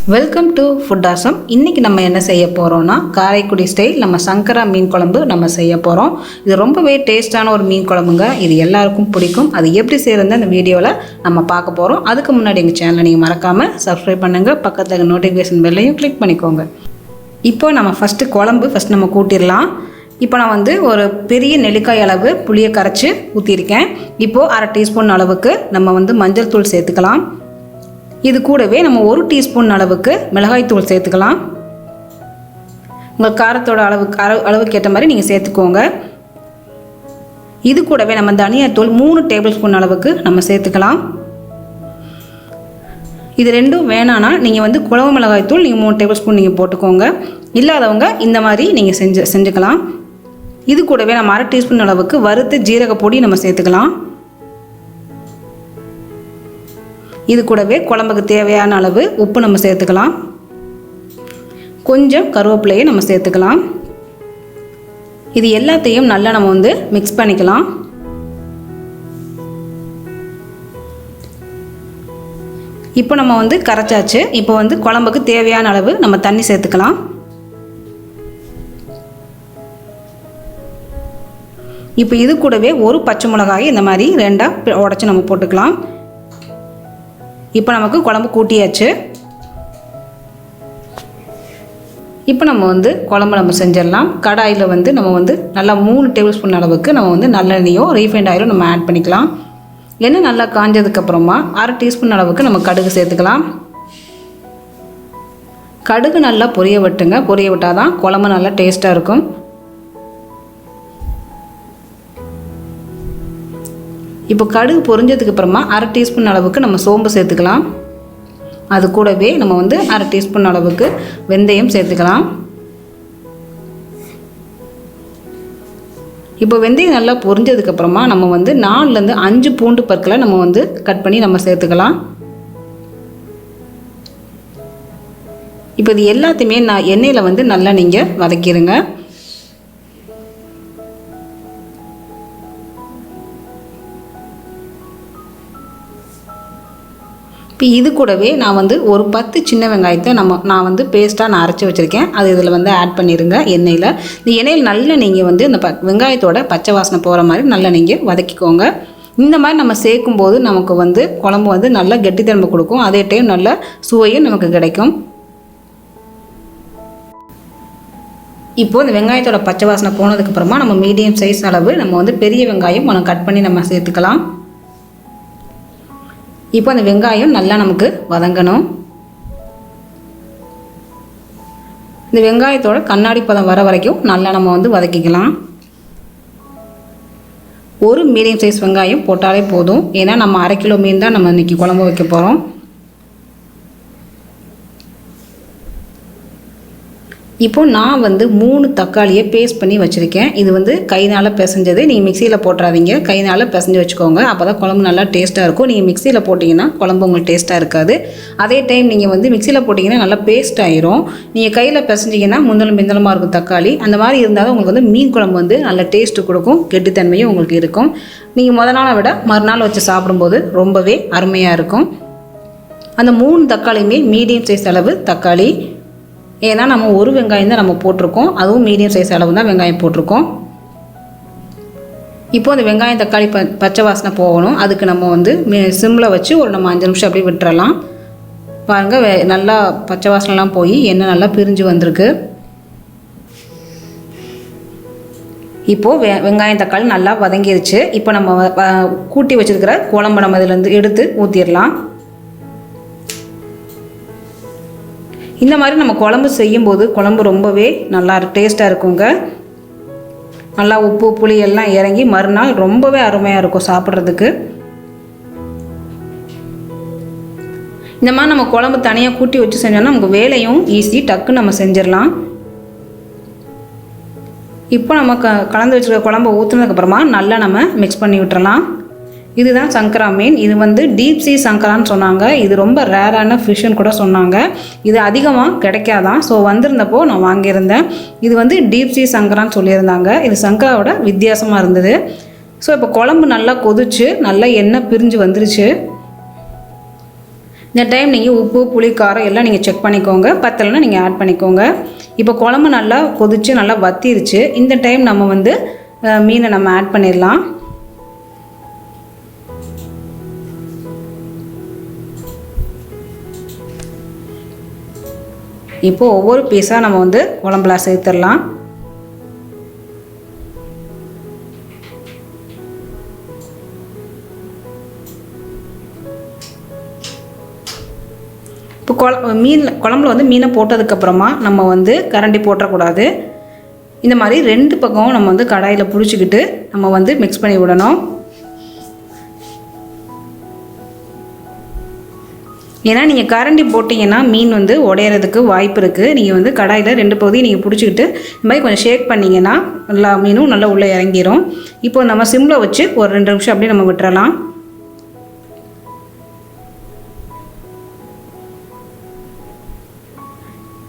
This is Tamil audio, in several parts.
Welcome to food awesome. இன்றைக்கி நம்ம என்ன செய்ய போகிறோம்னா காரைக்குடி ஸ்டைல் நம்ம சங்கரா மீன் குழம்பு நம்ம செய்ய போகிறோம். இது ரொம்பவே டேஸ்டான ஒரு மீன் குழம்புங்க. இது எல்லாருக்கும் பிடிக்கும். அது எப்படி செய்கிறது அந்த வீடியோவில் நம்ம பார்க்க போகிறோம். அதுக்கு முன்னாடி எங்கள் சேனலை நீங்கள் மறக்காமல் சப்ஸ்கிரைப் பண்ணுங்கள். பக்கத்தில் நோட்டிஃபிகேஷன் பெல்லையும் கிளிக் பண்ணிக்கோங்க. இப்போ நம்ம ஃபஸ்ட்டு நம்ம கூட்டிடலாம். இப்போ நான் ஒரு பெரிய நெல்லிக்காய் அளவு புளியை கரைச்சி ஊற்றிருக்கேன். இப்போது 1/2 டீஸ்பூன் அளவுக்கு நம்ம மஞ்சள் தூள் சேர்த்துக்கலாம். இது கூடவே நம்ம 1 டீஸ்பூன் அளவுக்கு மிளகாய் தூள் சேர்த்துக்கலாம். உங்கள் காரத்தோட அளவுக்கு ஏற்ற மாதிரி நீங்கள் சேர்த்துக்கோங்க. இது கூடவே நம்ம தனியாத்தூள் 3 டேபிள் ஸ்பூன் அளவுக்கு நம்ம சேர்த்துக்கலாம். இது ரெண்டும் வேணான்னா நீங்கள் குழம்பு மிளகாய் தூள் நீங்கள் 3 டேபிள் ஸ்பூன் நீங்கள் போட்டுக்கோங்க. இல்லாதவங்க இந்த மாதிரி நீங்கள் செஞ்சுக்கலாம். இது கூடவே நம்ம 1/2 டீஸ்பூன் அளவுக்கு வறுத்து ஜீரக பொடி நம்ம சேர்த்துக்கலாம். இது கூடவே குழம்புக்கு தேவையான அளவு உப்பு நம்ம சேர்த்துக்கலாம். கொஞ்சம் கருவேப்பிலையை நம்ம சேர்த்துக்கலாம். இது எல்லாத்தையும் நல்லா நம்ம மிக்ஸ் பண்ணிக்கலாம். இப்போ நம்ம கரைச்சாச்சு. இப்போ குழம்புக்கு தேவையான அளவு நம்ம தண்ணி சேர்த்துக்கலாம். இப்போ இது கூடவே ஒரு பச்சை மிளகாய் இந்த மாதிரி 2ஆக உடைச்சி நம்ம போட்டுக்கலாம். இப்போ நமக்கு குழம்பு கூட்டியாச்சு. இப்போ நம்ம குழம்பு நம்ம செஞ்சிடலாம். கடாயில் நம்ம நல்லா 3 டேபிள் ஸ்பூன் அளவுக்கு நம்ம நல்லெண்ணெயோ ரீஃபைண்ட் ஆயிலோ நம்ம ஆட் பண்ணிக்கலாம். எண்ணெய் நல்லா காஞ்சதுக்கப்புறமா 1/2 டீஸ்பூன் அளவுக்கு நம்ம கடுகு சேர்த்துக்கலாம். கடுகு நல்லா பொரிய விட்டுங்க. பொரிய விட்டால் தான் குழம்பு நல்லா டேஸ்ட்டாக இருக்கும். இப்போ கடுகு பொரிஞ்சதுக்கு அப்புறமா 1/2 டீஸ்பூன் அளவுக்கு நம்ம சோம்பு சேர்த்துக்கலாம். அது கூடவே நம்ம 1/2 டீஸ்பூன் அளவுக்கு வெந்தயம் சேர்த்துக்கலாம். இப்போ வெந்தயம் நல்லா பொரிஞ்சதுக்கப்புறமா நம்ம 4லேருந்து 5 பூண்டு பற்களை நம்ம கட் பண்ணி நம்ம சேர்த்துக்கலாம். இப்போ இது எல்லாத்தையுமே எண்ணெயில் நல்லா நீங்கள் வதக்கிடுங்க. இப்போ இது கூடவே நான் ஒரு 10 சின்ன வெங்காயத்தை நான் பேஸ்ட்டாக நான் அரைச்சி வச்சுருக்கேன். அது இதில் ஆட் பண்ணிடுங்க எண்ணெயில். இந்த எண்ணெயில் நல்லா நீங்கள் இந்த வெங்காயத்தோட பச்சை வாசனை போகிற மாதிரி நல்லா நீங்கள் வதக்கிக்கோங்க. இந்த மாதிரி நம்ம சேர்க்கும்போது நமக்கு குழம்பு நல்லா கெட்டித்தன்மை கொடுக்கும். அதே டைம் நல்ல சுவையும் நமக்கு கிடைக்கும். இப்போது இந்த வெங்காயத்தோட பச்சை வாசனை போனதுக்கப்புறமா நம்ம மீடியம் சைஸ் அளவு நம்ம பெரிய வெங்காயம் கட் பண்ணி நம்ம சேர்த்துக்கலாம். இப்போ அந்த வெங்காயம் நல்லா நமக்கு வதங்கணும். இந்த வெங்காயத்தோட கண்ணாடி பதம் வர வரைக்கும் நல்லா நம்ம வதக்கிக்கலாம். ஒரு மீடியம் சைஸ் வெங்காயம் போட்டாலே போதும். ஏன்னா நம்ம 1/2 கிலோ மீன் தான் நம்ம இன்றைக்கி குழம்பு வைக்க போகிறோம். இப்போ நான் 3 தக்காளியை பேஸ்ட் பண்ணி வச்சுருக்கேன். இது கைனால் பிசைஞ்சது. நீங்கள் மிக்சியில் போட்டுறாதீங்க. கைனால் பிசைஞ்சு வச்சுக்கோங்க. அப்போ தான் குழம்பு நல்லா டேஸ்ட்டாக இருக்கும். நீங்கள் மிக்சியில் போட்டிங்கன்னா குழம்பு உங்களுக்கு டேஸ்ட்டாக இருக்காது. அதே டைம் நீங்கள் மிக்சியில் போட்டிங்கன்னா நல்லா பேஸ்ட் ஆயிரும். நீங்கள் கையில் பிசைஞ்சிங்கன்னா முந்தலும் பிந்தலமாக இருக்கும் தக்காளி. அந்த மாதிரி இருந்தாலும் உங்களுக்கு மீன் குழம்பு நல்ல டேஸ்ட்டு கொடுக்கும். கெட்டித்தன்மையும் உங்களுக்கு இருக்கும். நீங்கள் முத நாளை விட மறுநாள் வச்சு சாப்பிடும்போது ரொம்பவே அருமையாக இருக்கும். அந்த 3 தக்காளியுமே மீடியம் சைஸ் அளவு தக்காளி. ஏன்னா நம்ம ஒரு வெங்காயம் தான் நம்ம போட்டிருக்கோம். அதுவும் மீடியம் சைஸ் அளவு தான் வெங்காயம் போட்டிருக்கோம். இப்போ அந்த வெங்காயம் தக்காளி பச்சை வாசனை போகணும். அதுக்கு நம்ம சிம்மில் வச்சு நம்ம 5 நிமிஷம் அப்படியே விட்டுறலாம். பாருங்கள், நல்லா பச்சை வாசனைலாம் போய் எண்ணெய் நல்லா பிரிஞ்சு வந்திருக்கு. இப்போது வெங்காயம் தக்காளி நல்லா வதங்கிருச்சு. இப்போ நம்ம கூட்டி வச்சுருக்கிற குழம்பு நம்ம இதிலேருந்து எடுத்து ஊற்றிடலாம். இந்த மாதிரி நம்ம குழம்பு செய்யும்போது குழம்பு ரொம்பவே நல்லா டேஸ்ட்டாக இருக்குங்க. நல்லா உப்பு புளி எல்லாம் இறங்கி மறுநாள் ரொம்பவே அருமையாக இருக்கும் சாப்பிட்றதுக்கு. இந்த மாதிரி நம்ம குழம்பு தனியாக கூட்டி வச்சு செஞ்சோம்னா நமக்கு வேலையும் ஈஸி, டக்குன்னு நம்ம செஞ்சிடலாம். இப்போ நம்ம கலந்து வச்சுருக்க குழம்பு ஊற்றுனதுக்கப்புறமா நல்லா நம்ம மிக்ஸ் பண்ணி விட்டுறலாம். இதுதான் சங்கரா மீன். இது டீப் சீ சங்கரான்னு சொன்னாங்க. இது ரொம்ப ரேரான ஃபிஷ்ஷுன்னு கூட சொன்னாங்க. இது அதிகமாக கிடைக்காதான். ஸோ வந்திருந்தப்போ நான் வாங்கியிருந்தேன். இது டீப் சீ சங்கரான்னு சொல்லியிருந்தாங்க. இது சங்கராவோட வித்தியாசமாக இருந்தது. ஸோ இப்போ குழம்பு நல்லா கொதிச்சு நல்லா எண்ணெய் பிரிஞ்சு வந்துருச்சு. இந்த டைம் நீங்கள் உப்பு புளி காரம் எல்லாம் நீங்கள் செக் பண்ணிக்கோங்க. பத்தலைன்னா நீங்கள் ஆட் பண்ணிக்கோங்க. இப்போ குழம்பு நல்லா கொதித்து நல்லா வத்திருச்சு. இந்த டைம் நம்ம வந்து மீனை நம்ம ஆட் பண்ணிடலாம். இப்போது ஒவ்வொரு பீஸாக நம்ம வந்து குழம்புல சேர்த்துடலாம். இப்போ குழம்புல வந்து மீனை போட்டதுக்கப்புறமா நம்ம வந்து கரண்டி போட்டக்கூடாது. இந்த மாதிரி 2 பக்கமும் நம்ம வந்து கடாயில் பிடிச்சிக்கிட்டு நம்ம வந்து மிக்ஸ் பண்ணி விடணும். ஏன்னா நீங்கள் கரண்டி போட்டிங்கன்னா மீன் வந்து உடையிறதுக்கு வாய்ப்பு இருக்குது. நீங்கள் வந்து கடாயில் 2 பகுதியும் நீங்கள் பிடிச்சிக்கிட்டு இந்த மாதிரி கொஞ்சம் ஷேக் பண்ணிங்கன்னா எல்லா மீனும் நல்லா உள்ளே இறங்கிடும். இப்போ நம்ம சிம்மில் வச்சு ஒரு 2 நிமிஷம் அப்படியே நம்ம விட்டுறலாம்.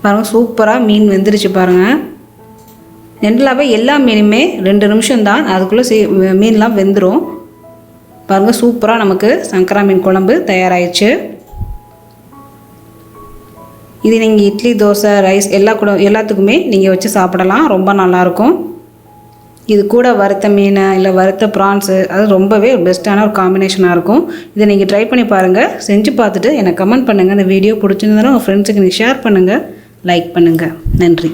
பாருங்கள், சூப்பராக மீன் வெந்துருச்சு பாருங்கள். ஜென்ரலாகவே எல்லா மீனுமே 2 நிமிஷம் தான், அதுக்குள்ளே மீன்லாம் வெந்துடும். பாருங்கள், சூப்பராக நமக்கு சங்கரா மீன் குழம்பு தயாராகிடுச்சு. இது நீங்கள் இட்லி, தோசை, ரைஸ் எல்லாத்துக்குமே நீங்கள் வச்சு சாப்பிடலாம். ரொம்ப நல்லாயிருக்கும். இது கூட வறுத்த மீன் இல்லை வறுத்த ப்ரான்ஸு, அது ரொம்பவே பெஸ்ட்டான ஒரு காம்பினேஷனாக இருக்கும். இதை நீங்கள் ட்ரை பண்ணி பாருங்கள். செஞ்சு பார்த்துட்டு எனக்கு கமெண்ட் பண்ணுங்கள். இந்த வீடியோ பிடிச்சிருந்ததுன்னா உங்கள் ஃப்ரெண்ட்ஸுக்கு நீங்கள் ஷேர் பண்ணுங்கள், லைக் பண்ணுங்கள். நன்றி.